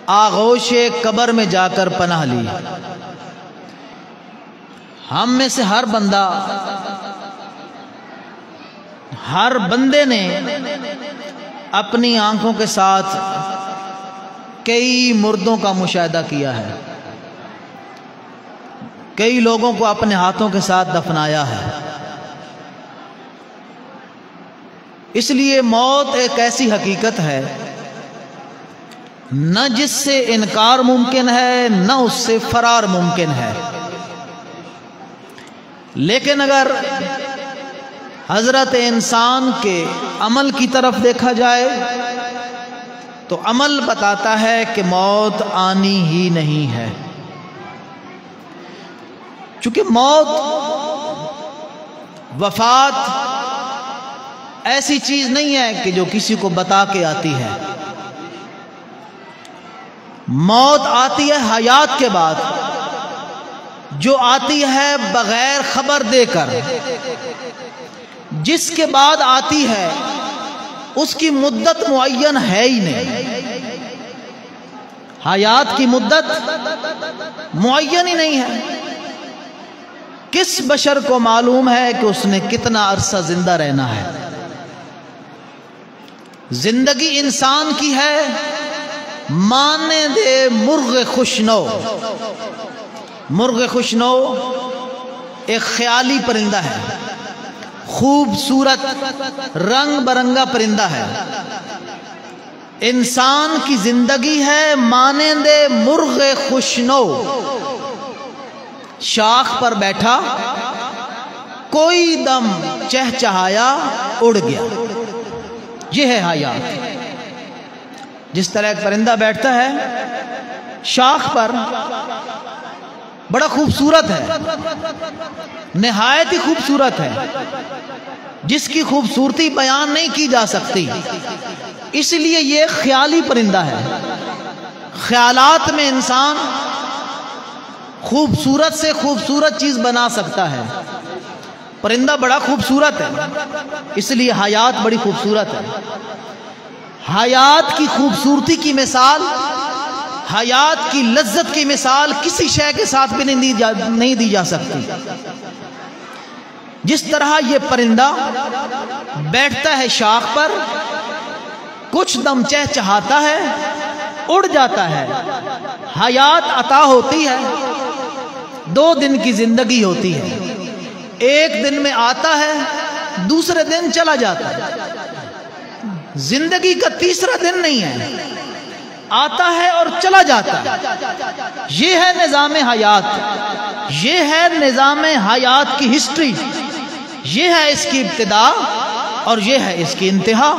آغوش قبر میں جا کر پناہ لی۔ ہم میں سے ہر بندے نے اپنی آنکھوں کے ساتھ کئی مردوں کا مشاہدہ کیا ہے، کئی لوگوں کو اپنے ہاتھوں کے ساتھ دفنایا ہے۔ اس لیے موت ایک ایسی حقیقت ہے نہ جس سے انکار ممکن ہے نہ اس سے فرار ممکن ہے۔ لیکن اگر حضرت انسان کے عمل کی طرف دیکھا جائے تو عمل بتاتا ہے کہ موت آنی ہی نہیں ہے، چونکہ موت، وفات ایسی چیز نہیں ہے کہ جو کسی کو بتا کے آتی ہے۔ موت آتی ہے حیات کے بعد، جو آتی ہے بغیر خبر دے کر۔ جس کے بعد آتی ہے اس کی مدت معین ہے ہی نہیں، حیات کی مدت معین ہی نہیں ہے۔ کس بشر کو معلوم ہے کہ اس نے کتنا عرصہ زندہ رہنا ہے؟ زندگی انسان کی ہے مانند مرغ خوشنو۔ مرغ خوشنو ایک خیالی پرندہ ہے، خوبصورت رنگ برنگا پرندہ ہے۔ انسان کی زندگی ہے مانند مرغ خوشنو، شاخ پر بیٹھا، کوئی دم چہچہایا اڑ گیا۔ یہ ہے حیات۔ جس طرح ایک پرندہ بیٹھتا ہے شاخ پر، بڑا خوبصورت ہے، نہایت ہی خوبصورت ہے، جس کی خوبصورتی بیان نہیں کی جا سکتی، اس لیے یہ خیالی پرندہ ہے۔ خیالات میں انسان خوبصورت سے خوبصورت چیز بنا سکتا ہے۔ پرندہ بڑا خوبصورت ہے، اس لیے حیات بڑی خوبصورت ہے۔ حیات کی خوبصورتی کی مثال، حیات کی لذت کی مثال کسی شے کے ساتھ بھی نہیں دی جا سکتی۔ جس طرح یہ پرندہ بیٹھتا ہے شاخ پر، کچھ دم چہچہاتا ہے، اڑ جاتا ہے، حیات عطا ہوتی ہے، 2 دن کی زندگی ہوتی ہے۔ ایک دن میں آتا ہے، دوسرے دن چلا جاتا ہے۔ زندگی کا تیسرا دن نہیں ہے، آتا ہے اور چلا جاتا ہے۔ یہ ہے نظام حیات، یہ ہے نظام حیات کی ہسٹری، یہ ہے اس کی ابتدا اور یہ ہے اس کی انتہا۔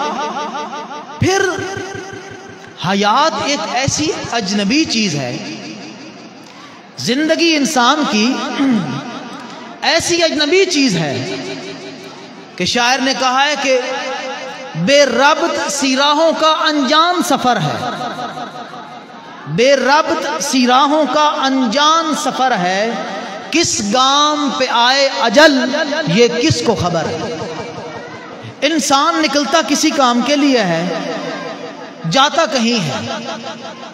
پھر حیات ایک ایسی اجنبی چیز ہے، زندگی انسان کی ایسی اجنبی چیز ہے کہ شاعر نے کہا ہے کہ بے ربط سیراہوں کا انجان سفر ہے، بے ربط سیراہوں کا انجان سفر ہے، کس گام پہ آئے اجل یہ کس کو خبر ہے۔ انسان نکلتا کسی کام کے لیے ہے، جاتا کہیں ہے،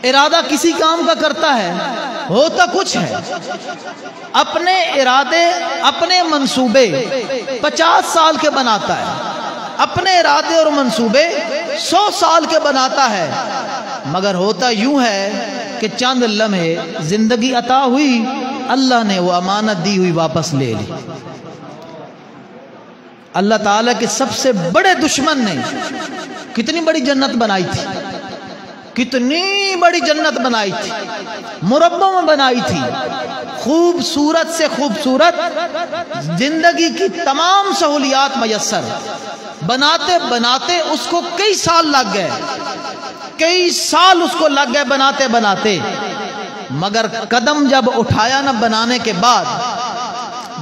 ارادہ کسی کام کا کرتا ہے، ہوتا کچھ ہے۔ اپنے ارادے، اپنے منصوبے 50 سال کے بناتا ہے، اپنے ارادے اور منصوبے 100 سال کے بناتا ہے، مگر ہوتا یوں ہے کہ چند لمحے زندگی عطا ہوئی، اللہ نے وہ امانت دی ہوئی واپس لے لی۔ اللہ تعالیٰ کے سب سے بڑے دشمن نے کتنی بڑی جنت بنائی تھی، کتنی بڑی جنت بنائی تھی، مربع میں بنائی تھی، خوبصورت سے خوبصورت زندگی کی تمام سہولیات میسر، بناتے بناتے اس کو کئی سال لگ گئے، کئی سال اس کو لگ گئے بناتے بناتے، مگر قدم جب اٹھایا نہ بنانے کے بعد،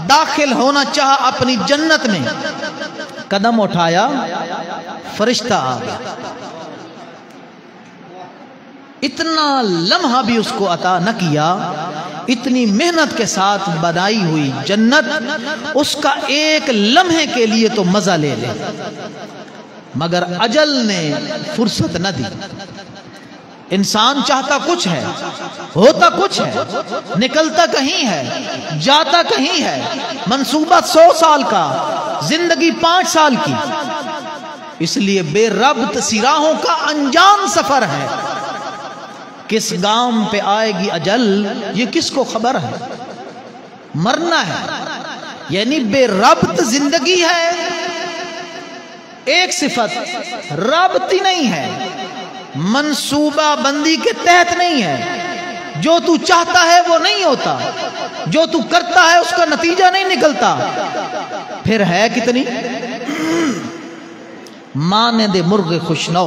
داخل ہونا چاہا اپنی جنت میں، قدم اٹھایا فرشتہ آ گیا۔ اتنا لمحہ بھی اس کو عطا نہ کیا، اتنی محنت کے ساتھ بنائی ہوئی جنت، اس کا ایک لمحے کے لیے تو مزہ لے لے، مگر اجل نے فرصت نہ دی۔ انسان چاہتا کچھ ہے، ہوتا کچھ ہے، نکلتا کہیں ہے، جاتا کہیں ہے، منصوبہ 100 سال کا، زندگی 5 سال کی، اس لیے بے ربط سی راہوں کا انجان سفر ہے، کس گام پہ آئے گی اجل یہ کس کو خبر ہے، مرنا ہے، یعنی بے ربط زندگی ہے، ایک صفت ربط ہی نہیں ہے، منصوبہ بندی کے تحت نہیں ہے، جو تو چاہتا ہے وہ نہیں ہوتا، جو تو کرتا ہے اس کا نتیجہ نہیں نکلتا، پھر ہے کتنی مانند مرغ خوشنو،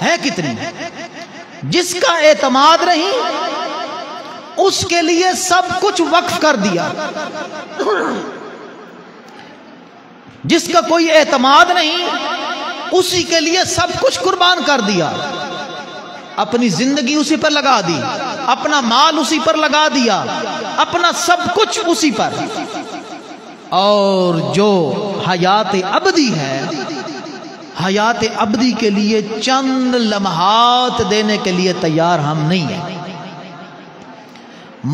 ہے کتنی، جس کا اعتماد نہیں اس کے لیے سب کچھ وقف کر دیا، جس کا کوئی اعتماد نہیں اسی کے لیے سب کچھ قربان کر دیا، اپنی زندگی اسی پر لگا دی، اپنا مال اسی پر لگا دیا، اپنا سب کچھ اسی پر، اور جو حیات ابدی ہے، حیات ابدی کے لیے چند لمحات دینے کے لیے تیار ہم نہیں ہیں،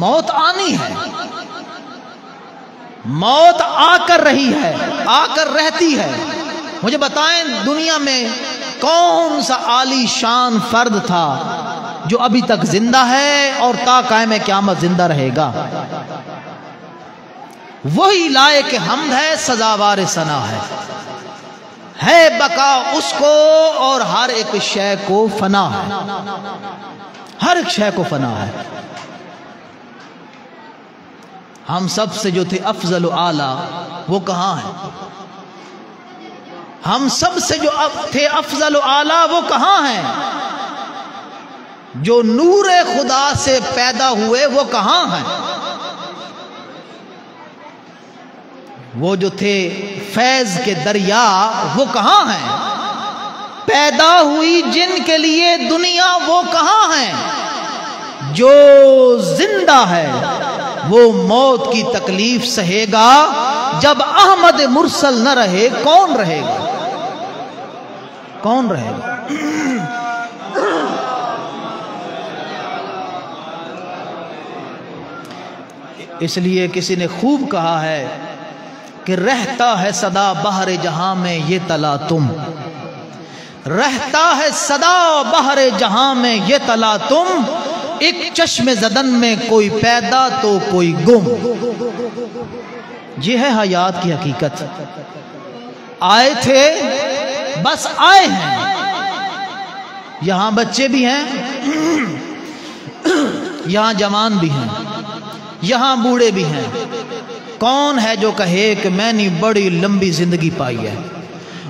موت آنی ہے، موت آ کر رہی ہے، آ کر رہتی ہے، مجھے بتائیں دنیا میں کون سا عالی شان فرد تھا جو ابھی تک زندہ ہے اور تا قائم قیامت زندہ رہے گا؟ وہی لائق حمد ہے، سزاوار ثنا ہے بقا اس کو، اور ہر ایک شے کو فنا ہے، ہر ایک شے کو فنا ہے۔ ہم سب سے جو تھے افضل و اعلیٰ وہ کہاں ہیں؟ ہم سب سے جو تھے افضل و اعلیٰ وہ کہاں ہیں؟ جو نور خدا سے پیدا ہوئے وہ کہاں ہیں؟ وہ جو تھے فیض کے دریا وہ کہاں ہیں؟ پیدا ہوئی جن کے لیے دنیا وہ کہاں ہیں؟ جو زندہ ہے وہ موت کی تکلیف سہے گا، جب احمد مرسل نہ رہے کون رہے گا؟ کون رہے گا؟ اس لیے کسی نے خوب کہا ہے کہ رہتا ہے صدا بحر جہاں میں یہ تلا تم، رہتا ہے صدا بحر جہاں میں یہ تلا تم، ایک چشم زدن میں کوئی پیدا تو کوئی گم۔ یہ ہے حیات کی حقیقت، آئے تھے بس آئے ہیں، یہاں بچے بھی ہیں، یہاں جوان بھی ہیں، یہاں بوڑھے بھی ہیں، کون ہے جو کہے کہ میں نے بڑی لمبی زندگی پائی ہے،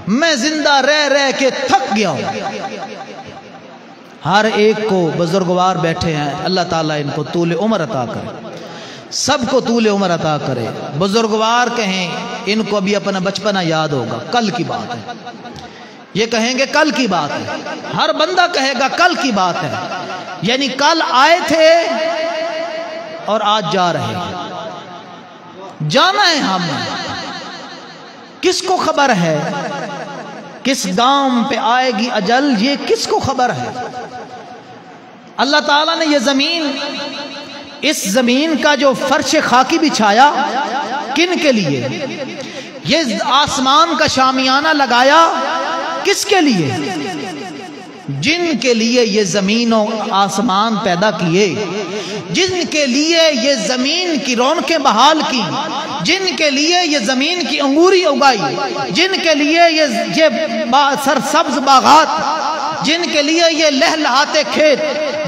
میں زندہ رہ رہ کے تھک گیا ہوں؟ ہر ایک کو بزرگوار بیٹھے ہیں، اللہ تعالیٰ ان کو طول عمر عطا کرے، سب کو طول عمر عطا کرے۔ بزرگوار کہیں ان کو ابھی اپنا بچپنا یاد ہوگا، کل کی بات ہے، یہ کہیں گے کل کی بات ہے، ہر بندہ کہے گا کل کی بات ہے، یعنی کل آئے تھے اور آج جا رہے ہیں، جانا ہے ہم، کس کو خبر ہے کس گام پہ آئے گی اجل، یہ کس کو خبر ہے؟ اللہ تعالیٰ نے یہ زمین، اس زمین کا جو فرش خاکی بچھایا کن کے لیے؟ یہ آسمان کا شامیانہ لگایا کس کے لیے؟ جن کے لیے یہ زمین و آسمان پیدا کیے، جن کے لیے یہ زمین کی رونقیں بحال کی، جن کے لیے یہ زمین کی انگوری اگائی، جن کے لیے یہ سرسبز باغات، جن کے لیے یہ لہلہاتے کھیت،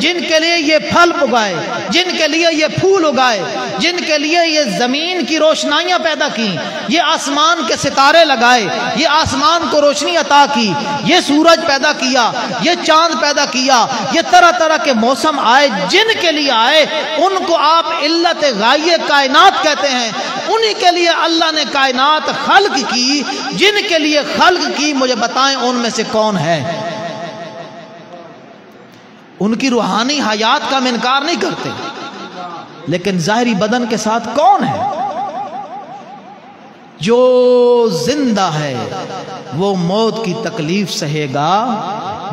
جن کے لیے یہ پھل اگائے، جن کے لیے یہ پھول اگائے، جن کے لیے یہ زمین کی روشنائیاں پیدا کی، یہ آسمان کے ستارے لگائے، یہ آسمان کو روشنی عطا کی، یہ سورج پیدا کیا، یہ چاند پیدا کیا، یہ طرح طرح کے موسم آئے، جن کے لیے آئے ان کو آپ علت غائیہ کائنات کہتے ہیں، انہی کے لیے اللہ نے کائنات خلق کی، جن کے لیے خلق کی مجھے بتائیں ان میں سے کون ہے؟ ان کی روحانی حیات کا ہم انکار نہیں کرتے، لیکن ظاہری بدن کے ساتھ کون ہے؟ جو زندہ ہے وہ موت کی تکلیف سہے گا،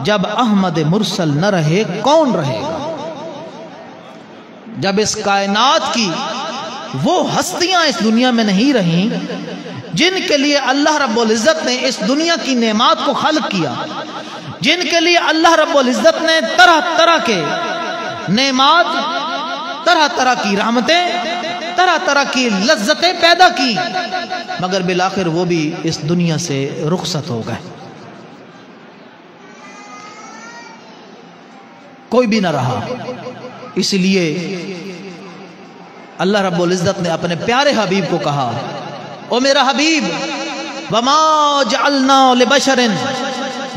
جب احمد مرسل نہ رہے کون رہے گا؟ جب اس کائنات کی وہ ہستیاں اس دنیا میں نہیں رہیں جن کے لیے اللہ رب العزت نے اس دنیا کی نعمات کو خلق کیا، جن کے لیے اللہ رب العزت نے طرح طرح کے نعمات، طرح طرح کی رحمتیں، طرح طرح کی لذتیں پیدا کی، مگر بالآخر وہ بھی اس دنیا سے رخصت ہو گئے، کوئی بھی نہ رہا۔ اس لیے اللہ رب العزت نے اپنے پیارے حبیب کو کہا، او میرا حبیب، وما جعلنا لبشر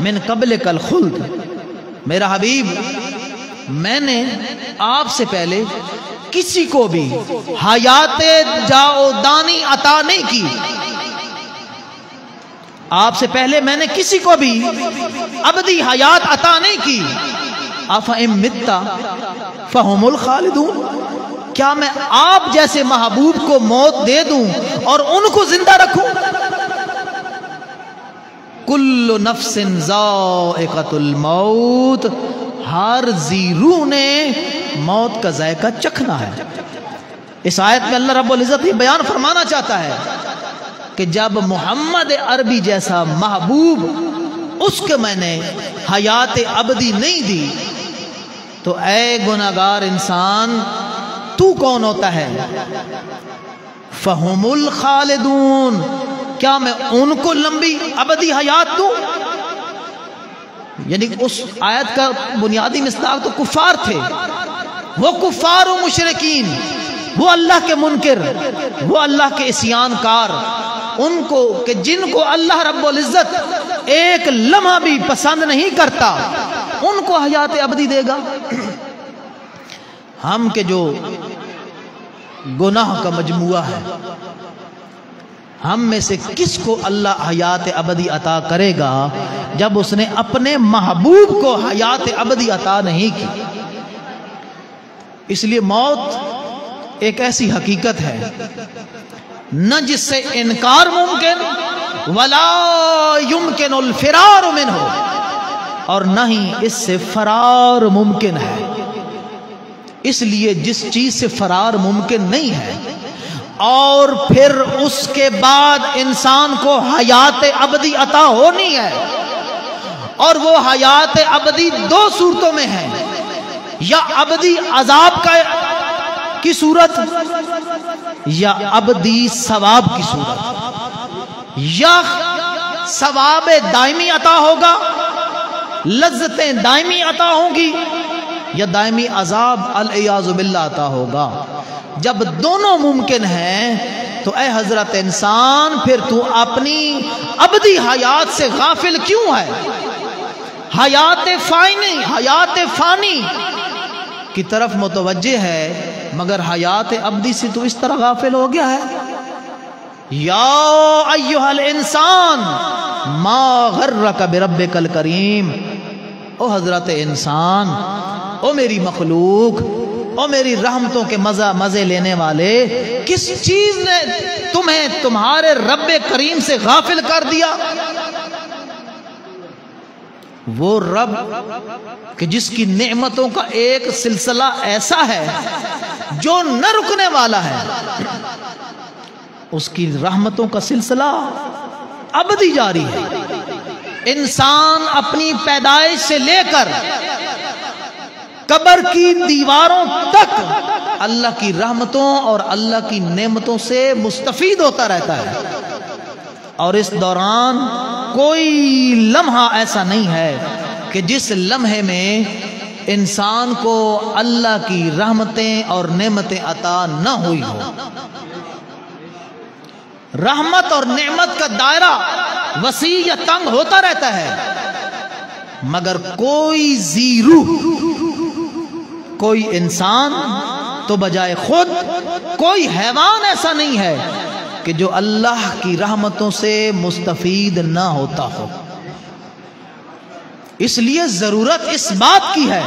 من قبلک الخلد، میرا حبیب میں نے آپ سے پہلے کسی کو بھی حیات جاودانی عطا نہیں کی، آپ سے پہلے میں نے کسی کو بھی ابدی حیات عطا نہیں کی۔ افئن مت فہم الخالدون، کیا میں آپ جیسے محبوب کو موت دے دوں اور ان کو زندہ رکھوں؟ کل نفس ذائقۃ الموت، ہر ذی روح نے موت کا ذائقہ چکھنا ہے۔ اس آیت میں اللہ رب العزت یہ بیان فرمانا چاہتا ہے کہ جب محمد عربی جیسا محبوب، اس کے میں نے حیات ابدی نہیں دی، تو اے گناہگار انسان تو کون ہوتا ہے؟ فہم الخالدون، کیا میں ان کو لمبی ابدی حیات دوں؟ یعنی اس آیت کا بنیادی مصداق تو کفار تھے، وہ کفار و مشرکین، وہ اللہ کے منکر، وہ اللہ کے عصیان کار، ان کو کہ جن کو اللہ رب العزت ایک لمحہ بھی پسند نہیں کرتا، ان کو حیات ابدی دے گا۔ ہم کے جو گناہ کا مجموعہ ہے، ہم میں سے کس کو اللہ حیات ابدی عطا کرے گا جب اس نے اپنے محبوب کو حیات ابدی عطا نہیں کی؟ اس لیے موت ایک ایسی حقیقت ہے نہ جس سے انکار ممکن، ولا یمکن الفرار منہ، اور نہ ہی اس سے فرار ممکن ہے۔ اس لیے جس چیز سے فرار ممکن نہیں ہے اور پھر اس کے بعد انسان کو حیات ابدی عطا ہونی ہے، اور وہ حیات ابدی دو صورتوں میں ہے، یا ابدی عذاب کی صورت، یا ابدی ثواب کی صورت۔ یا ثواب دائمی عطا ہوگا، لذتیں دائمی عطا ہوں گی، یا دائمی عذاب العیاذ باللہ عطا ہوگا۔ جب دونوں ممکن ہیں تو اے حضرت انسان، پھر تو اپنی ابدی حیات سے غافل کیوں ہے؟ حیات فانی کی طرف متوجہ ہے، مگر حیات ابدی سے تو اس طرح غافل ہو گیا ہے۔ یا ایھا الانسان ما غرک بربک الکریم، او حضرت انسان، او میری مخلوق، او میری رحمتوں کے مزے لینے والے، کس چیز نے تمہیں تمہارے رب کریم سے غافل کر دیا؟ وہ رب کہ جس کی نعمتوں کا ایک سلسلہ ایسا ہے جو نہ رکنے والا ہے، اس کی رحمتوں کا سلسلہ ابدی جاری ہے۔ انسان اپنی پیدائش سے لے کر قبر کی دیواروں تک اللہ کی رحمتوں اور اللہ کی نعمتوں سے مستفید ہوتا رہتا ہے، اور اس دوران کوئی لمحہ ایسا نہیں ہے کہ جس لمحے میں انسان کو اللہ کی رحمتیں اور نعمتیں عطا نہ ہوئی ہو۔ رحمت اور نعمت کا دائرہ وسیع یا تنگ ہوتا رہتا ہے، مگر کوئی ذی روح، کوئی انسان تو بجائے خود کوئی حیوان ایسا نہیں ہے کہ جو اللہ کی رحمتوں سے مستفید نہ ہوتا ہو۔ اس لیے ضرورت اس بات کی ہے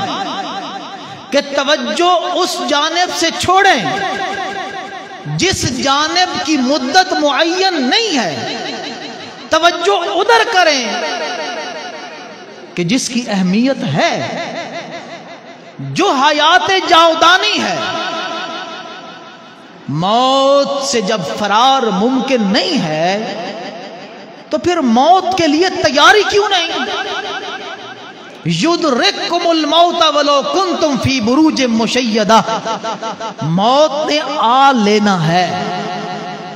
کہ توجہ اس جانب سے چھوڑیں جس جانب کی مدت معین نہیں ہے توجہ ادھر کریں کہ جس کی اہمیت ہے، جو حیات جاودانی ہے۔ موت سے جب فرار ممکن نہیں ہے تو پھر موت کے لیے تیاری کیوں نہیں؟ یدرککم الموت ولو کنتم فی بروج مشیدہ، موت نے آ لینا ہے،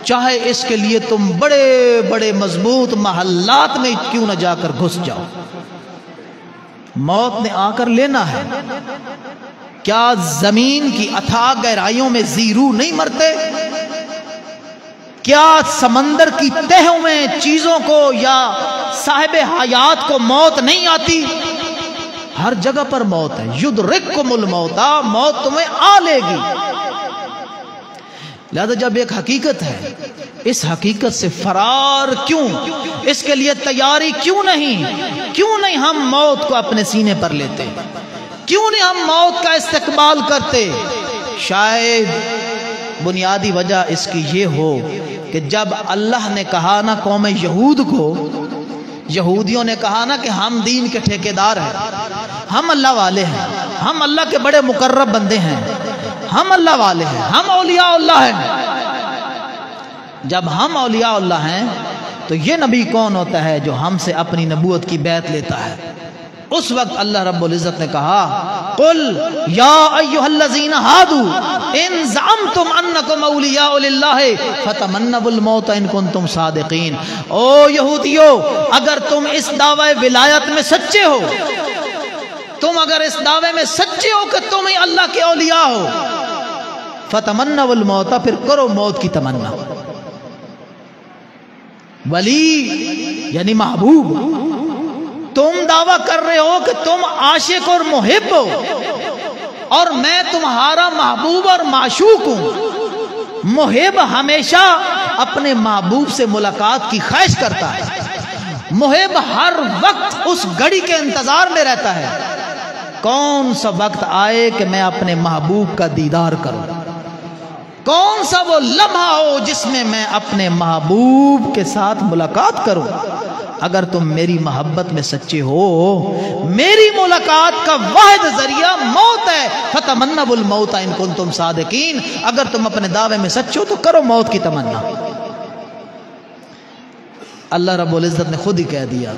چاہے اس کے لیے تم بڑے بڑے مضبوط محلات میں کیوں نہ جا کر گھس جاؤ، موت نے آ کر لینا ہے۔ کیا زمین کی اتھاہ گہرائیوں میں زیرو نہیں مرتے؟ کیا سمندر کی تہوں میں چیزوں کو یا صاحب حیات کو موت نہیں آتی؟ ہر جگہ پر موت ہے۔ یدرککم الموت، موت تمہیں آ لے گی۔ لہذا جب ایک حقیقت ہے، اس حقیقت سے فرار کیوں؟ اس کے لیے تیاری کیوں نہیں ہم موت کو اپنے سینے پر لیتے؟ کیوں نہیں ہم موت کا استقبال کرتے؟ شاید بنیادی وجہ اس کی یہ ہو کہ جب اللہ نے کہا نا قوم یہود کو، یہودیوں نے کہا نا کہ ہم دین کے ٹھیکیدار ہیں، ہم اللہ والے ہیں، ہم اللہ کے بڑے مقرب بندے ہیں، ہم اللہ والے ہیں، ہم اولیاء اللہ ہیں۔ جب ہم اولیاء اللہ ہیں تو یہ نبی کون ہوتا ہے جو ہم سے اپنی نبوت کی بیعت لیتا ہے؟ اس وقت اللہ رب العزت نے کہا قل یا ایھا الذین ھادوا ان زعمتم انکم اولیاء للہ فتمنوا الموت ان کنتم صادقین۔ او یہودیو، اگر تم اس دعوی ولایت میں سچے ہو، تم اگر اس دعوے میں سچے ہو کہ تم ہی اللہ کے اولیاء ہو، فتمنوا الموت، پھر کرو موت کی تمنا۔ ولی یعنی محبوب، تم دعویٰ کر رہے ہو کہ تم عاشق اور محب ہو، اور میں تمہارا محبوب اور معشوق ہوں۔ محب ہمیشہ اپنے محبوب سے ملاقات کی خواہش کرتا ہے، محب ہر وقت اس گھڑی کے انتظار میں رہتا ہے، کون سا وقت آئے کہ میں اپنے محبوب کا دیدار کروں، کون سا وہ لمحہ ہو جس میں میں اپنے محبوب کے ساتھ ملاقات کروں۔ اگر تم میری محبت میں سچے ہو، میری ملاقات کا واحد ذریعہ موت ہے، فتمنوا الموت ان کنتم صادقین۔ اگر تم اپنے دعوے میں سچے ہو تو کرو موت کی تمنا۔ اللہ رب العزت نے خود ہی کہہ دیا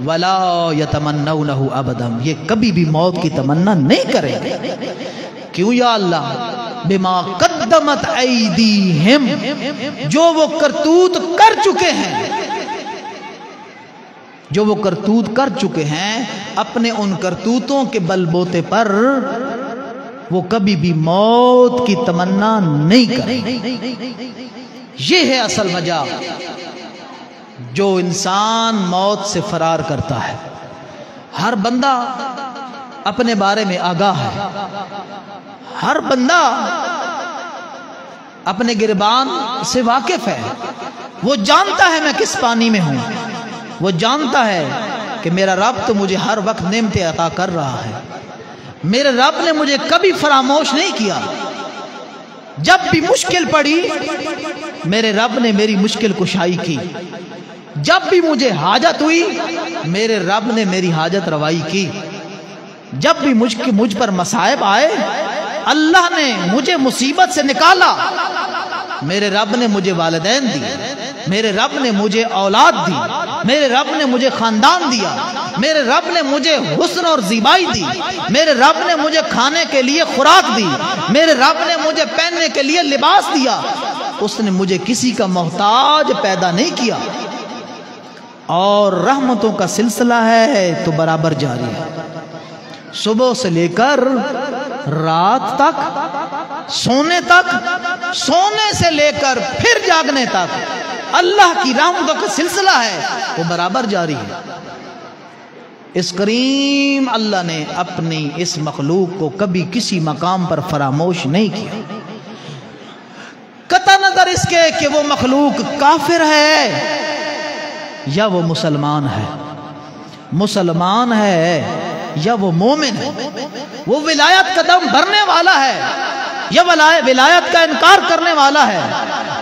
ولا یتمنونہ ابدا، یہ کبھی بھی موت کی تمنا نہیں کریں گے۔ کیوں یا اللہ؟ بما قدمت ایدیہم، جو وہ کرتوت کر چکے ہیں، جو وہ کرتوت کر چکے ہیں، اپنے ان کرتوتوں کے بل بوتے پر وہ کبھی بھی موت کی تمنا نہیں کریں۔ یہ ہے اصل وجہ جو انسان موت سے فرار کرتا ہے۔ ہر بندہ اپنے بارے میں آگاہ ہے، ہر بندہ اپنے گربان سے واقف ہے، وہ جانتا ہے میں کس پانی میں ہوں، وہ جانتا ہے کہ میرا رب تو مجھے ہر وقت نعمتیں عطا کر رہا ہے، میرے رب نے مجھے کبھی فراموش نہیں کیا، جب بھی مشکل پڑی میرے رب نے میری مشکل کشائی کی، جب بھی مجھے حاجت ہوئی میرے رب نے میری حاجت روائی کی، جب بھی مجھ پر مصائب آئے اللہ نے مجھے مصیبت سے نکالا، میرے رب نے مجھے والدین دی، میرے رب نے مجھے اولاد دی، میرے رب نے مجھے خاندان دیا، میرے رب نے مجھے حسن اور زیبائی دی، میرے رب نے مجھے کھانے کے لیے خوراک دی، میرے رب نے مجھے پہننے کے لیے لباس دیا، اس نے مجھے کسی کا محتاج پیدا نہیں کیا، اور رحمتوں کا سلسلہ ہے تو برابر جاری ہے، صبح سے لے کر رات تک، سونے تک، سونے سے لے کر پھر جاگنے تک اللہ کی رحمتوں کا سلسلہ ہے، وہ برابر جاری ہے۔ اس کریم اللہ نے اپنی اس مخلوق کو کبھی کسی مقام پر فراموش نہیں کیا، قطع نظر اس کے کہ وہ مخلوق کافر ہے یا وہ مسلمان ہے، مسلمان ہے یا وہ مومن ہے، وہ ولایت قدم بھرنے والا ہے یا ولایت کا انکار کرنے والا ہے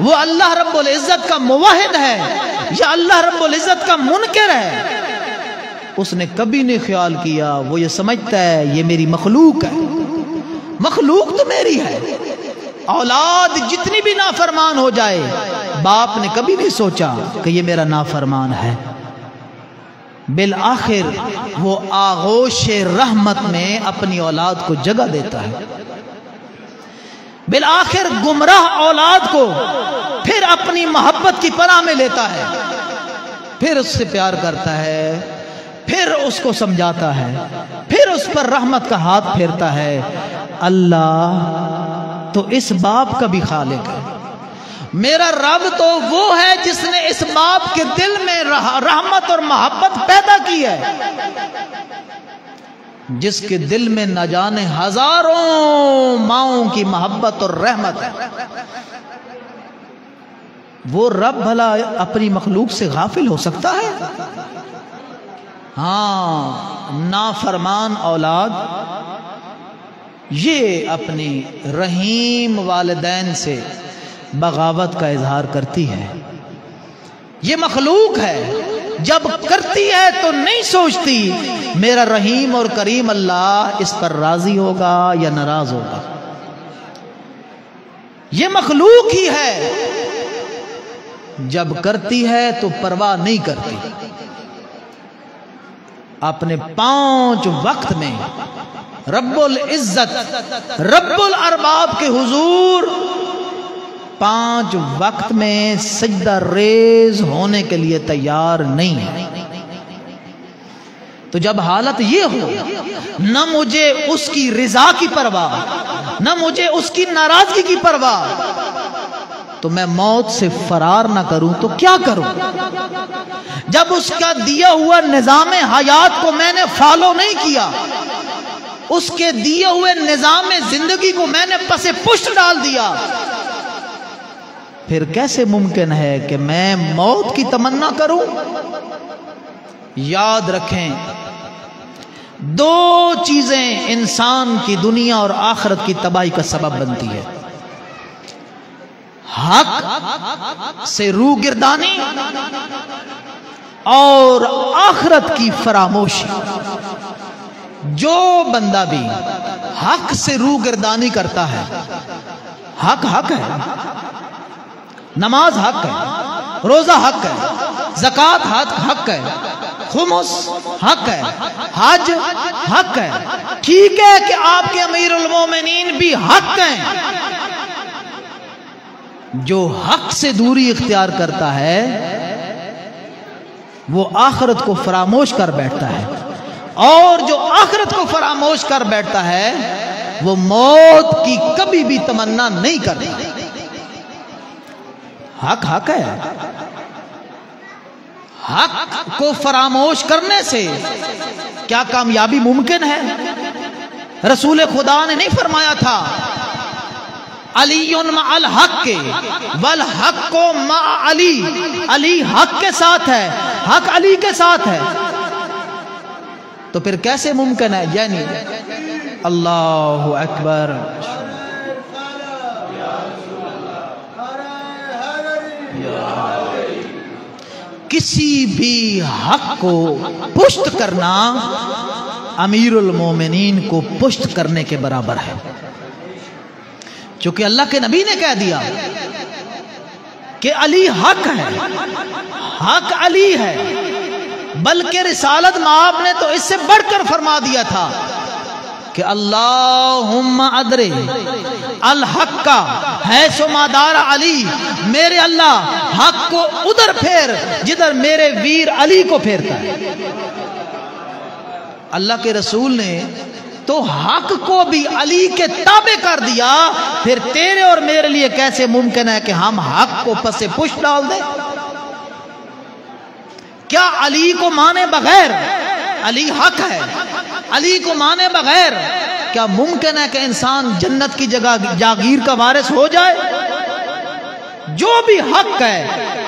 وہ اللہ رب العزت کا موحد ہے یا اللہ رب العزت کا منکر ہے، اس نے کبھی نہیں خیال کیا، وہ یہ سمجھتا ہے یہ میری مخلوق ہے، مخلوق تو میری ہے۔ اولاد جتنی بھی نافرمان ہو جائے، باپ نے کبھی نہیں سوچا کہ یہ میرا نافرمان ہے۔ بالآخر وہ آغوش رحمت میں اپنی اولاد کو جگہ دیتا ہے، بالآخر گمراہ اولاد کو پھر اپنی محبت کی پناہ میں لیتا ہے، پھر اس سے پیار کرتا ہے، پھر اس کو سمجھاتا ہے، پھر اس پر رحمت کا ہاتھ پھیرتا ہے۔ اللہ تو اس باپ کا بھی خالق ہے، میرا رب تو وہ ہے جس نے اس باپ کے دل میں رحمت اور محبت پیدا کی ہے، جس کے دل میں نہ جانے ہزاروں ماؤں کی محبت اور رحمت ہے۔ وہ رب بھلا اپنی مخلوق سے غافل ہو سکتا ہے؟ ہاں، نافرمان اولاد یہ اپنی رحیم والدین سے بغاوت کا اظہار کرتی ہے۔ یہ مخلوق ہے، جب کرتی ہے تو نہیں سوچتی میرا رحیم اور کریم اللہ اس پر راضی ہوگا یا ناراض ہوگا۔ یہ مخلوق ہی ہے، جب کرتی ہے تو پرواہ نہیں کرتی۔ اپنے 5 وقت میں رب العزت رب الارباب کے حضور 5 وقت میں سجدہ ریز ہونے کے لیے تیار نہیں ہے۔ تو جب حالت یہ ہو، نہ مجھے اس کی رضا کی پرواہ، نہ مجھے اس کی ناراضگی کی پرواہ، تو میں موت سے فرار نہ کروں تو کیا کروں؟ جب اس کا دیا ہوا نظام حیات کو میں نے فالو نہیں کیا، اس کے دیے ہوئے نظام زندگی کو میں نے پس پشت ڈال دیا، پھر کیسے ممکن ہے کہ میں موت کی تمنا کروں؟ یاد رکھیں، 2 چیزیں انسان کی دنیا اور آخرت کی تباہی کا سبب بنتی ہے: حق سے روگردانی اور آخرت کی فراموشی۔ جو بندہ بھی حق سے روگردانی کرتا ہے، حق ہے، نماز حق ہے، روزہ حق ہے، زکوٰۃ حق ہے، خمس حق ہے، حج حق ہے، ٹھیک ہے کہ آپ کے امیر المومنین بھی حق ہیں۔ جو حق سے دوری اختیار کرتا ہے وہ آخرت کو فراموش کر بیٹھتا ہے، اور جو آخرت کو فراموش کر بیٹھتا ہے وہ موت کی کبھی بھی تمنا نہیں کرتا۔ حق ہے، حق کو فراموش کرنے سے کیا کامیابی ممکن ہے؟ رسول خدا نے نہیں فرمایا تھا علی مع الحق والحق مع علی؟ علی حق کے ساتھ ہے، حق علی کے ساتھ ہے، تو پھر کیسے ممکن ہے؟ یعنی اللہ اکبر، کسی بھی حق کو پشت کرنا امیر المومنین کو پشت کرنے کے برابر ہے، چونکہ اللہ کے نبی نے کہہ دیا کہ علی حق ہے، حق علی ہے، بلکہ رسالت مآب نے تو اس سے بڑھ کر فرما دیا تھا کہ اللہم ادرے الحق کا حیث ما دار علی، میرے اللہ حق کو ادھر پھیر جدھر میرے ویر علی کو پھیرتا ہے۔ اللہ کے رسول نے تو حق کو بھی علی کے تابع کر دیا، پھر تیرے اور میرے لیے کیسے ممکن ہے کہ ہم حق کو پس پش ڈال دیں؟ کیا علی کو مانے بغیر، علی حق ہے، علی کو مانے بغیر کیا ممکن ہے کہ انسان جنت کی جگہ جاگیر کا وارث ہو جائے؟ جو بھی حق ہے،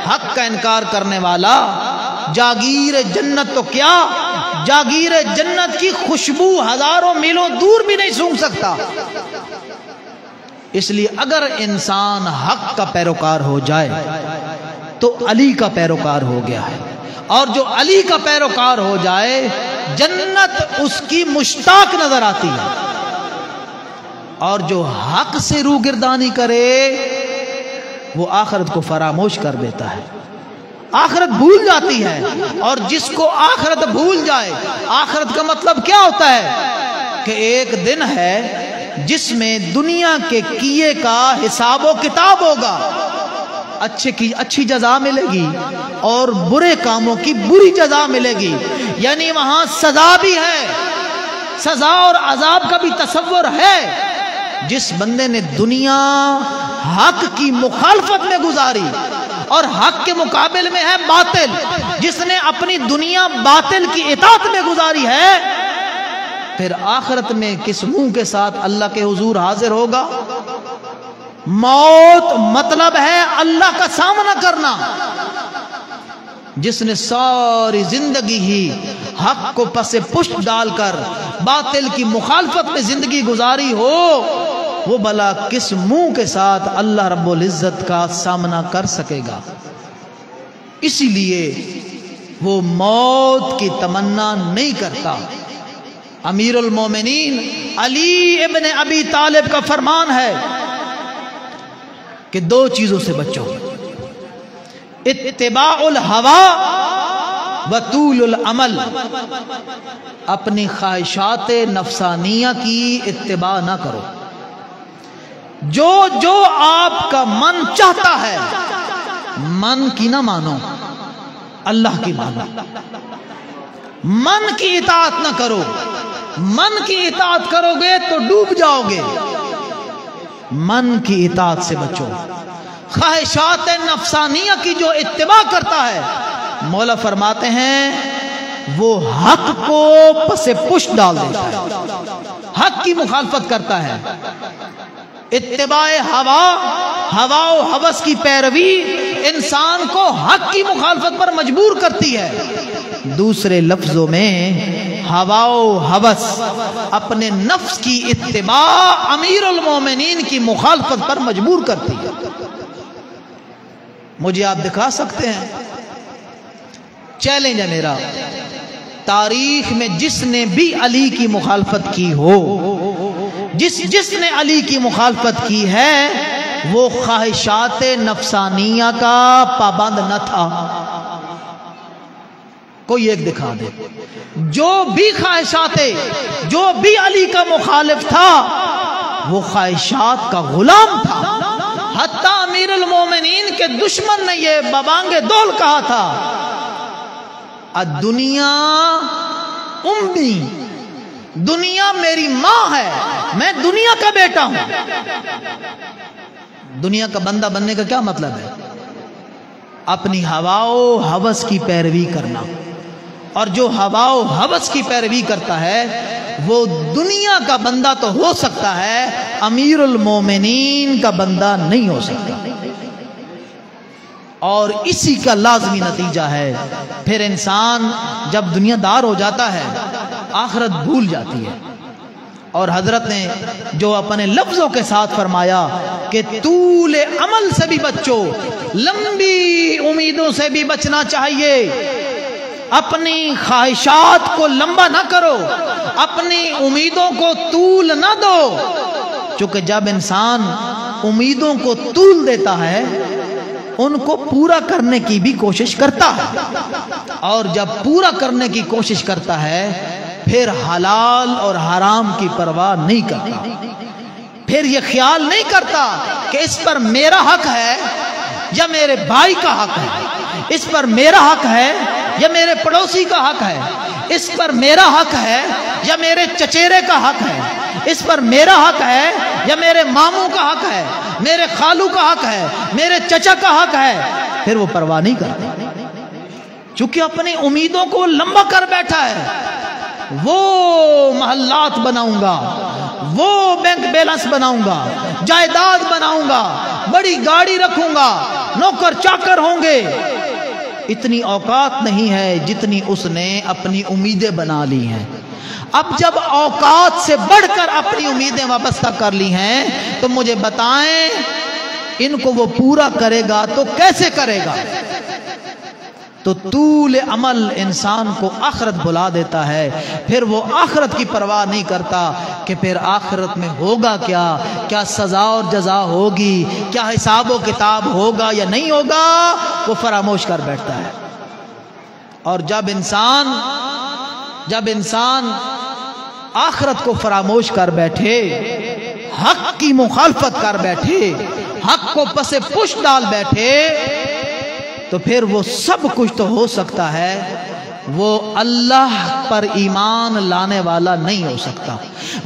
حق کا انکار کرنے والا جاگیر جنت تو کیا، جاگیر جنت کی خوشبو ہزاروں میلوں دور بھی نہیں سونگھ سکتا۔ اس لیے اگر انسان حق کا پیروکار ہو جائے تو علی کا پیروکار ہو گیا ہے، اور جو علی کا پیروکار ہو جائے جنت اس کی مشتاق نظر آتی ہے، اور جو حق سے روگردانی کرے وہ آخرت کو فراموش کر دیتا ہے، آخرت بھول جاتی ہے۔ اور جس کو آخرت بھول جائے، آخرت کا مطلب کیا ہوتا ہے کہ ایک دن ہے جس میں دنیا کے کیے کا حساب و کتاب ہوگا، اچھے کی اچھی جزا ملے گی اور برے کاموں کی بری جزا ملے گی، یعنی وہاں سزا بھی ہے، سزا اور عذاب کا بھی تصور ہے۔ جس بندے نے دنیا حق کی مخالفت میں گزاری اور حق کے مقابل میں ہے باطل، جس نے اپنی دنیا باطل کی اطاعت میں گزاری ہے، پھر آخرت میں کس منہ کے ساتھ اللہ کے حضور حاضر ہوگا؟ موت مطلب ہے اللہ کا سامنا کرنا۔ جس نے ساری زندگی ہی حق کو پس پشت ڈال کر باطل کی مخالفت میں زندگی گزاری ہو، وہ بھلا کس منہ کے ساتھ اللہ رب العزت کا سامنا کر سکے گا؟ اسی لیے وہ موت کی تمنا نہیں کرتا۔ امیر المومنین علی ابن ابی طالب کا فرمان ہے کہ دو چیزوں سے بچو، اتباع الہوا و طول العمل، اپنی خواہشات نفسانیہ کی اتباع نہ کرو، جو آپ کا من چاہتا ہے من کی نہ مانو، اللہ کی مانو، من کی اطاعت نہ کرو، من کی اطاعت کرو گے تو ڈوب جاؤ گے، من کی اطاعت سے بچو۔ خواہشات نفسانیہ کی جو اتباع کرتا ہے، مولا فرماتے ہیں وہ حق کو پس پشت ڈال دیتا ہے، حق کی مخالفت کرتا ہے۔ اتباع ہوا و ہوس کی پیروی انسان کو حق کی مخالفت پر مجبور کرتی ہے۔ دوسرے لفظوں میں ہوا و ہوس اپنے نفس کی اتباع امیر المومنین کی مخالفت پر مجبور کرتی ہے۔ مجھے آپ دکھا سکتے ہیں، چیلنج ہے میرا، تاریخ میں جس نے بھی علی کی مخالفت کی ہو، جس نے علی کی مخالفت کی ہے، وہ خواہشات نفسانیہ کا پابند نہ تھا۔ کوئی ایک دکھا دے جو بھی خواہشات، جو بھی علی کا مخالف تھا وہ خواہشات کا غلام تھا۔ حتیٰ امیر المومنین کے دشمن نے یہ ببانگ دول کہا تھا، الدنیا امی، دنیا میری ماں ہے، میں دنیا کا بیٹا ہوں۔ دنیا کا بندہ بننے کا کیا مطلب ہے؟ اپنی ہوا و ہوس کی پیروی کرنا، اور جو ہوا و ہوس کی پیروی کرتا ہے وہ دنیا کا بندہ تو ہو سکتا ہے، امیر المومنین کا بندہ نہیں ہو سکتا۔ اور اسی کا لازمی نتیجہ ہے پھر انسان جب دنیا دار ہو جاتا ہے آخرت بھول جاتی ہے۔ اور حضرت نے جو اپنے لفظوں کے ساتھ فرمایا کہ طول عمل سے بھی بچو، لمبی امیدوں سے بھی بچنا چاہیے، اپنی خواہشات کو لمبا نہ کرو، اپنی امیدوں کو طول نہ دو، چونکہ جب انسان امیدوں کو طول دیتا ہے ان کو پورا کرنے کی بھی کوشش کرتا ہے، اور جب پورا کرنے کی کوشش کرتا ہے پھر حلال اور حرام کی پرواہ نہیں کرتا، پھر یہ خیال نہیں کرتا کہ اس پر میرا حق ہے یا میرے بھائی کا حق ہے، اس پر میرا حق ہے یا میرے پڑوسی کا حق ہے، اس پر میرا حق ہے یا میرے چچیرے کا حق ہے، اس پر میرا حق ہے یا میرے ماموں کا حق ہے، میرے خالو کا حق ہے، میرے چچا کا حق ہے، پھر وہ پرواہ نہیں کرتا، چونکہ اپنی امیدوں کو لمبا کر بیٹھا ہے۔ وہ محلات بناؤں گا، وہ بینک بیلنس بناؤں گا، جائیداد بناؤں گا، بڑی گاڑی رکھوں گا، نوکر چاکر ہوں گے۔ اتنی اوقات نہیں ہے جتنی اس نے اپنی امیدیں بنا لی ہیں۔ اب جب اوقات سے بڑھ کر اپنی امیدیں وابستہ کر لی ہیں تو مجھے بتائیں ان کو وہ پورا کرے گا تو کیسے کرے گا؟ تو طول عمل انسان کو آخرت بلا دیتا ہے، پھر وہ آخرت کی پرواہ نہیں کرتا کہ پھر آخرت میں ہوگا کیا، کیا سزا اور جزا ہوگی، کیا حساب و کتاب ہوگا یا نہیں ہوگا، وہ فراموش کر بیٹھتا ہے۔ اور جب انسان آخرت کو فراموش کر بیٹھے، حق کی مخالفت کر بیٹھے، حق کو پس پش ڈال بیٹھے، تو پھر وہ سب کچھ تو ہو سکتا ہے، وہ اللہ پر ایمان لانے والا نہیں ہو سکتا۔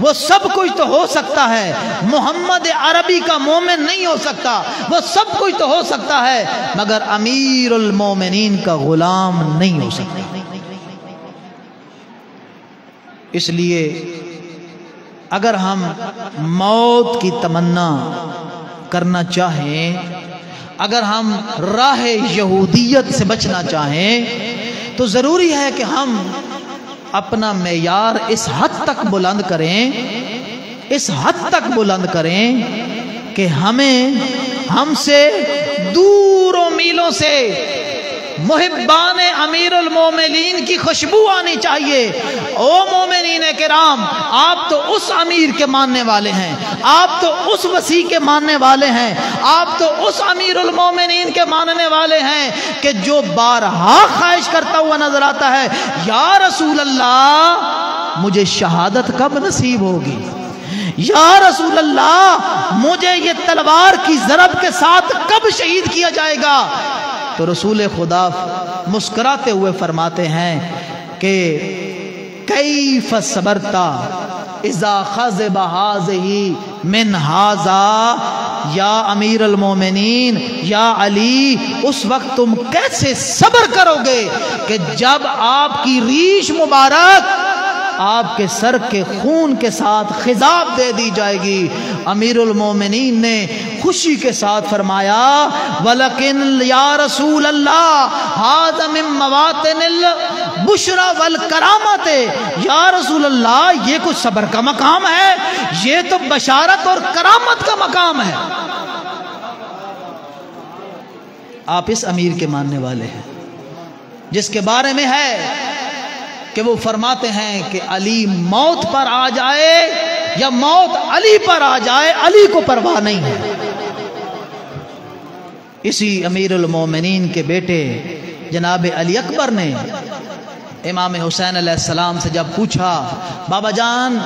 وہ سب کچھ تو ہو سکتا ہے، محمد عربی کا مومن نہیں ہو سکتا۔ وہ سب کچھ تو ہو سکتا ہے، مگر امیر المومنین کا غلام نہیں ہو سکتا۔ اس لیے اگر ہم موت کی تمنا کرنا چاہیں، اگر ہم راہ یہودیت سے بچنا چاہیں، تو ضروری ہے کہ ہم اپنا معیار اس حد تک بلند کریں کہ ہم سے دور و میلوں سے محبان امیر المومنین کی خوشبو آنی چاہیے۔ او مومنین کرام، آپ تو اس امیر کے ماننے والے ہیں، آپ تو اس وسیع کے ماننے والے ہیں، آپ تو اس امیر المومنین کے ماننے والے ہیں کہ جو بارہا خواہش کرتا ہوا نظر آتا ہے، یا رسول اللہ مجھے شہادت کب نصیب ہوگی، یا رسول اللہ مجھے یہ تلوار کی ضرب کے ساتھ کب شہید کیا جائے گا؟ تو رسول خدا مسکراتے ہوئے فرماتے ہیں کہ کیف صبرتا اذا خضب هذه من هذا، یا امیر المومنین، یا علی، اس وقت تم کیسے صبر کرو گے کہ جب آپ کی ریش مبارک آپ کے سر کے خون کے ساتھ خضاب دے دی جائے گی۔ امیر المومنین نے خوشی کے ساتھ فرمایا، وَلَكِنْ يَا رسول اللہ هَذَا مِن مَوَاطِنِ الْبُشْرَى وَالْكَرَامَةِ، یا رسول اللہ یہ کچھ صبر کا مقام ہے، یہ تو بشارت اور کرامت کا مقام ہے۔ آپ اس امیر کے ماننے والے ہیں جس کے بارے میں ہے کہ وہ فرماتے ہیں کہ علی موت پر آ جائے یا موت علی پر آ جائے، علی کو پرواہ نہیں ہے۔ اسی امیر المومنین کے بیٹے جناب علی اکبر نے امام حسین علیہ السلام سے جب پوچھا، بابا جان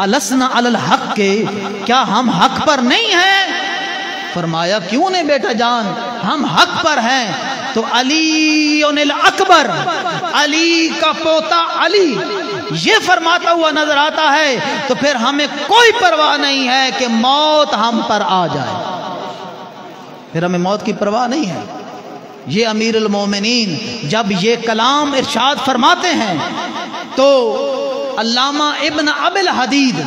السنا علی الحق کے، کیا ہم حق پر نہیں ہیں؟ فرمایا کیوں نہیں بیٹا جان، ہم حق پر ہیں۔ تو علی الاکبر، علی کا پوتا علی یہ فرماتا ہوا نظر آتا ہے، تو پھر ہمیں کوئی پرواہ نہیں ہے کہ موت ہم پر آ جائے، پھر ہمیں موت کی پرواہ نہیں ہے۔ یہ امیر المومنین جب یہ کلام ارشاد فرماتے ہیں تو علامہ ابن ابی الحدید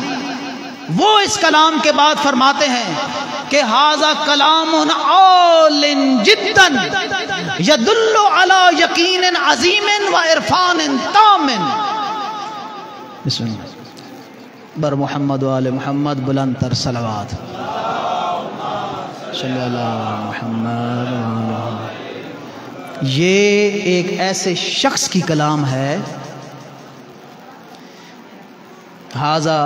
وہ اس کلام کے بعد فرماتے ہیں کہ ھذا کلام عال جدا یدل علی یقین عظیم و عرفان تام۔ بسم اللہ بر محمد و آل محمد، بلند تر صلوات صلی اللہ محمد و آل محمد۔ یہ ایک ایسے شخص کی کلام ہے، ھذا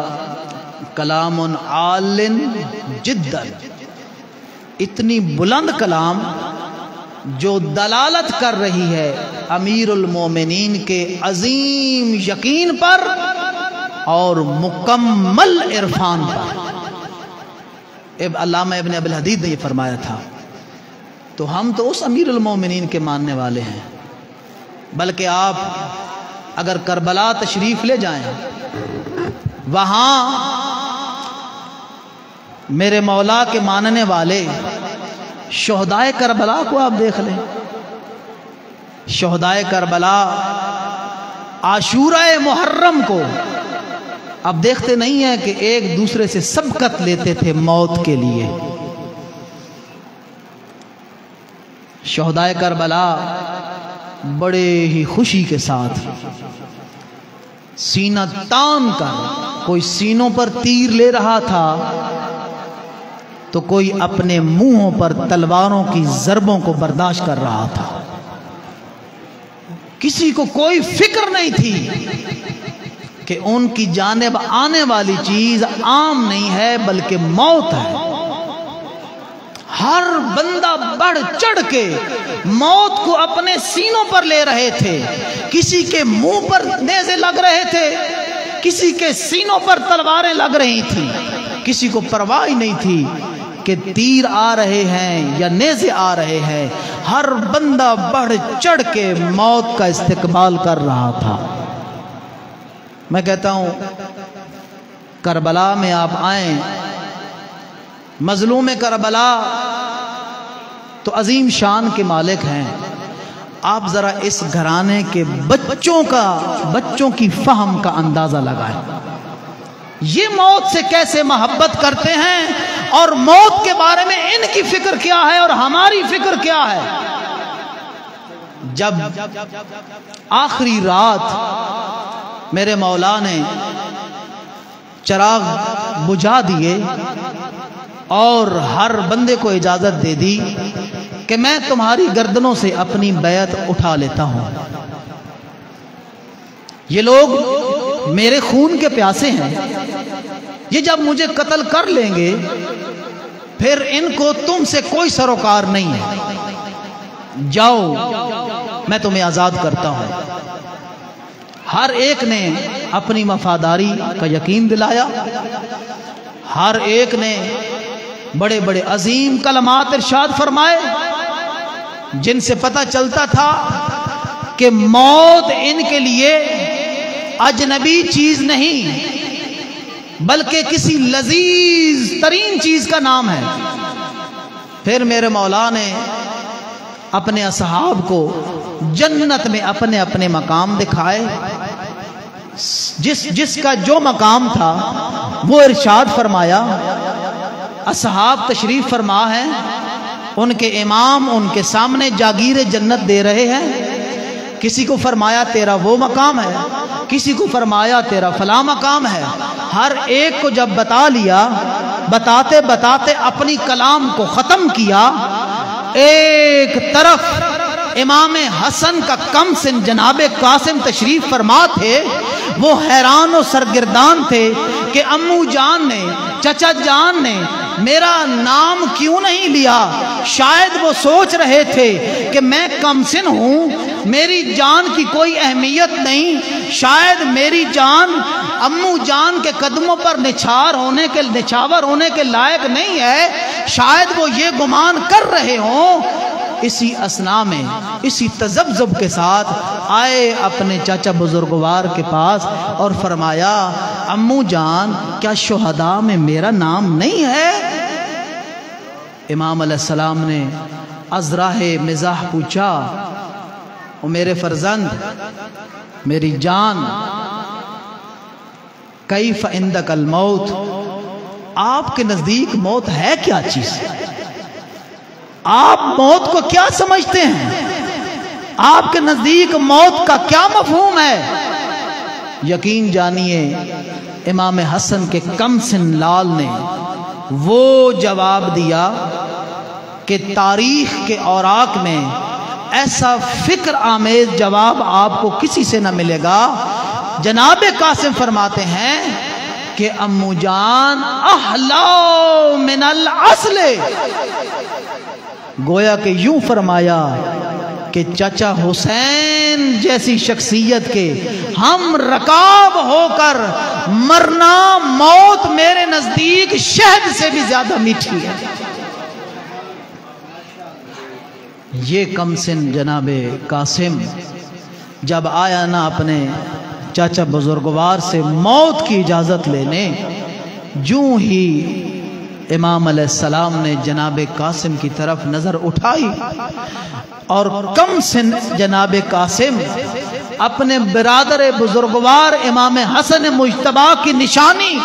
کلام عال جدا، اتنی بلند کلام جو دلالت کر رہی ہے امیر المومنین کے عظیم یقین پر اور مکمل عرفان پر۔ علامہ ابن ابی الحدید نے یہ فرمایا تھا۔ تو ہم تو اس امیر المومنین کے ماننے والے ہیں، بلکہ آپ اگر کربلا تشریف لے جائیں، وہاں میرے مولا کے ماننے والے شہدائے کربلا کو آپ دیکھ لیں۔ شہدائے کربلا عاشورہ محرم کو اب دیکھتے نہیں ہیں کہ ایک دوسرے سے سبقت لیتے تھے موت کے لیے۔ شہدائے کربلا بڑے ہی خوشی کے ساتھ سینہ تان کر، کوئی سینوں پر تیر لے رہا تھا تو کوئی اپنے منہوں پر تلواروں کی ضربوں کو برداشت کر رہا تھا۔ کسی کو کوئی فکر نہیں تھی کہ ان کی جانب آنے والی چیز عام نہیں ہے بلکہ موت ہے۔ ہر بندہ بڑھ چڑھ کے موت کو اپنے سینوں پر لے رہے تھے۔ کسی کے منہ پر نیزے لگ رہے تھے، کسی کے سینوں پر تلواریں لگ رہی تھیں، کسی کو پرواہ نہیں تھی کہ تیر آ رہے ہیں یا نیزے آ رہے ہیں۔ ہر بندہ بڑھ چڑھ کے موت کا استقبال کر رہا تھا۔ میں کہتا ہوں کربلا میں آپ آئیں، مظلوم کربلا تو عظیم شان کے مالک ہیں، آپ ذرا اس گھرانے کے بچوں کی فہم کا اندازہ لگائیں، یہ موت سے کیسے محبت کرتے ہیں اور موت کے بارے میں ان کی فکر کیا ہے اور ہماری فکر کیا ہے۔ جب آخری رات میرے مولا نے چراغ بجھا دیے اور ہر بندے کو اجازت دے دی کہ میں تمہاری گردنوں سے اپنی بیعت اٹھا لیتا ہوں، یہ لوگ میرے خون کے پیاسے ہیں، یہ جب مجھے قتل کر لیں گے پھر ان کو تم سے کوئی سروکار نہیں ہے، جاؤ میں تمہیں آزاد کرتا ہوں۔ ہر ایک نے اپنی وفاداری کا یقین دلایا، ہر ایک نے بڑے بڑے عظیم کلمات ارشاد فرمائے جن سے پتہ چلتا تھا کہ موت ان کے لیے اجنبی چیز نہیں بلکہ کسی لذیذ ترین چیز کا نام ہے۔ پھر میرے مولا نے اپنے اصحاب کو جنت میں اپنے اپنے مقام دکھائے، جس کا جو مقام تھا وہ ارشاد فرمایا۔ اصحاب تشریف فرما ہے، ان کے امام ان کے سامنے جاگیر جنت دے رہے ہیں، کسی کو فرمایا تیرا وہ مقام ہے، کسی کو فرمایا تیرا فلاں مقام ہے۔ ہر ایک کو جب بتا لیا، بتاتے بتاتے اپنی کلام کو ختم کیا، ایک طرف امام حسن کا کم سن جناب قاسم تشریف فرما تھے، وہ حیران و سرگردان تھے کہ امو جان نے، چچا جان نے میرا نام کیوں نہیں لیا۔ شاید وہ سوچ رہے تھے کہ میں کم سن ہوں، میری جان کی کوئی اہمیت نہیں، شاید میری جان امو جان کے قدموں پر نچھاور ہونے کے لائق نہیں ہے، شاید وہ یہ گمان کر رہے ہوں۔ اسی اسنا میں اسی تذبذب کے ساتھ آئے اپنے چاچا بزرگوار کے پاس اور فرمایا امو جان کیا شہداء میں میرا نام نہیں ہے؟ امام علیہ السلام نے ازراہ مزاح پوچھا، او میرے فرزند، میری جان، کیف عندک الموت، آپ کے نزدیک موت ہے کیا چیز؟ آپ موت کو کیا سمجھتے ہیں؟ آپ کے نزدیک موت کا کیا مفہوم ہے؟ یقین جانیے امام حسن کے کم سن لال نے وہ جواب دیا کہ تاریخ کے اوراق میں ایسا فکر آمیز جواب آپ کو کسی سے نہ ملے گا۔ جناب قاسم فرماتے ہیں کہ امو جان احلا من الاصل، گویا کہ یوں فرمایا کہ چچا حسین جیسی شخصیت کے ہم رکاب ہو کر مرنا، موت میرے نزدیک شہد سے بھی زیادہ میٹھی ہے۔ یہ کم سن جناب قاسم جب آیا نا اپنے چاچا بزرگوار سے موت کی اجازت لینے، جوں ہی امام علیہ السلام نے جناب قاسم کی طرف نظر اٹھائی اور کم سن جناب قاسم اپنے برادر بزرگوار امام حسن مجتبی کی نشانی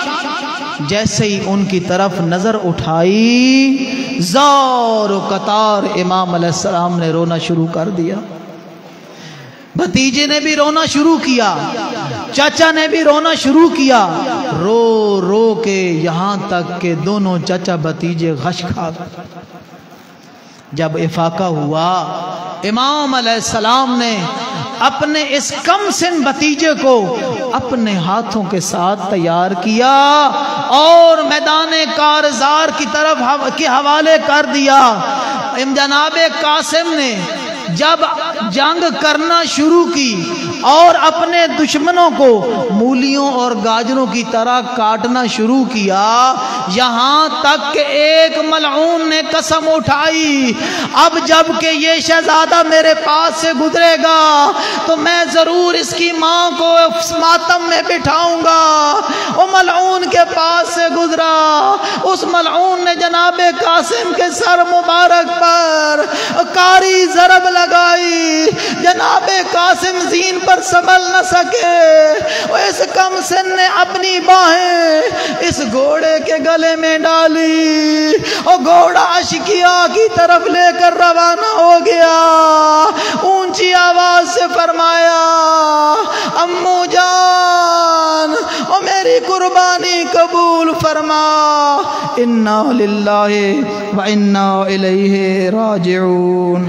جیسے ہی ان کی طرف نظر اٹھائی، زار و قطار امام علیہ السلام نے رونا شروع کر دیا۔ بھتیجے نے بھی رونا شروع کیا، چاچا نے بھی رونا شروع کیا، رو رو کے یہاں تک کہ دونوں چاچا بھتیجے غش کھا گئے۔ جب افاقہ ہوا، امام علیہ السلام نے اپنے اس کم سن بھتیجے کو اپنے ہاتھوں کے ساتھ تیار کیا اور میدان کارزار کی طرف کے حوالے کر دیا۔ جناب قاسم نے جب جنگ کرنا شروع کی اور اپنے دشمنوں کو مولیوں اور گاجروں کی طرح کاٹنا شروع کیا، یہاں تک کہ ایک ملعون نے قسم اٹھائی، اب جب کہ یہ شہزادہ میرے پاس سے گزرے گا تو میں ضرور اس کی ماں کو ماتم میں بٹھاؤں گا۔ وہ ملعون کے پاس سے گزرا، اس ملعون نے جناب قاسم کے سر مبارک پر کاری ضرب لگائی، جناب قاسم زین پر سنبھل نہ سکے، اس کم سن نے اپنی باہیں اس گھوڑے کے گلے میں ڈالی اور گھوڑا اشکیا کی طرف لے کر روانہ ہو گیا۔ اونچی آواز سے فرمایا، امو جان او میری قربانی قبول فرما، انا للہ و انا الیہ راجعون۔